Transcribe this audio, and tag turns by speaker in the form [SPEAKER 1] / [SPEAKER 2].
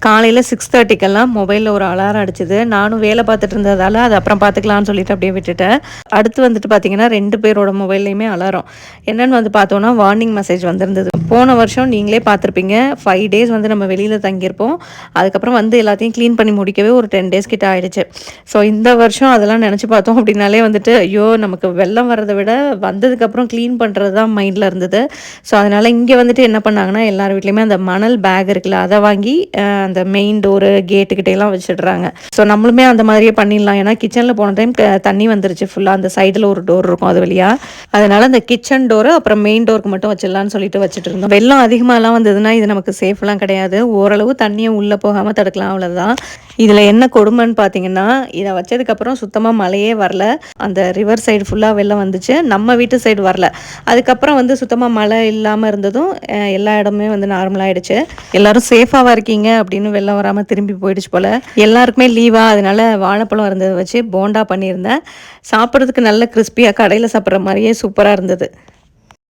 [SPEAKER 1] காலையில் 6:30க்கெல்லாம் மொபைலில் ஒரு அலாரம் அடிச்சுது. நானும் வேலை பார்த்துட்டு இருந்ததால் அது அப்புறம் பார்த்துக்கலான்னு சொல்லிட்டு அப்படியே விட்டுட்டேன். அடுத்து வந்துட்டு பார்த்தீங்கன்னா 2 பேரோட மொபைல்லையுமே அலாரம். என்னென்னு வந்து பார்த்தோன்னா வார்னிங் மெசேஜ் வந்திருந்தது. போன வருஷம் நீங்களே பார்த்துருப்பீங்க, 5 டேஸ் வந்து நம்ம வெளியில் தங்கியிருப்போம். அதுக்கப்புறம் வந்து எல்லாத்தையும் க்ளீன் பண்ணி முடிக்கவே ஒரு 10 டேஸ் கிட்ட ஆயிடுச்சு. ஸோ இந்த வருஷம் அதெல்லாம் நினச்சி பார்த்தோம் அப்படின்னாலே வந்துட்டு ஐயோ நமக்கு வெள்ளம் வர்றதை விட வந்ததுக்கப்புறம் க்ளீன் பண்ணுறது தான் மைண்டில் இருந்தது. ஸோ அதனால் இங்கே வந்துட்டு என்ன பண்ணாங்கன்னா எல்லார் வீட்லேயுமே அந்த மணல் பேக் இருக்குல்ல அதை வாங்கி அந்த மெயின் டோரு கேட்டுக்கிட்டேலாம் வச்சிடுறாங்க. ஸோ நம்மளுமே அந்த மாதிரியே பண்ணிடலாம். ஏன்னா கிச்சனில் போன டைம் தண்ணி வந்துருச்சு ஃபுல்லாக. அந்த சைடில் ஒரு டோர் இருக்கும் அது வழியாக. அதனால் அந்த கிச்சன் டோரு அப்புறம் மெயின் டோருக்கு மட்டும் வச்சிடலான்னு சொல்லிட்டு வச்சுட்டு இருந்தோம். வெள்ளம் அதிகமாகலாம் வந்ததுன்னா இது நமக்கு சேஃப்லாம் கிடையாது. ஓரளவு தண்ணியை உள்ளே போகாமல் தடுக்கலாம், அவ்வளோதான். இதில் என்ன கொடுமைன்னு பார்த்தீங்கன்னா இதை வச்சதுக்கப்புறம் சுத்தமாக மழையே வரல. அந்த ரிவர் சைடு ஃபுல்லாக வெள்ளம் வந்துச்சு, நம்ம வீட்டு சைடு வரல. அதுக்கப்புறம் வந்து சுத்தமாக மழை இல்லாமல் இருந்ததும் எல்லா இடமே வந்து நார்மலாகிடுச்சு. எல்லோரும் சேஃபாக இருக்கீங்க அப்படின்னு வெள்ளம் வராமல் திரும்பி போயிடுச்சு போல். எல்லாருக்குமே லீவா, அதனால வாழைப்பழம் இருந்ததை வச்சு போண்டா பண்ணியிருந்தேன். சாப்பிட்றதுக்கு நல்ல கிறிஸ்பியாக கடையில் சாப்பிட்ற மாதிரியே சூப்பராக இருந்தது.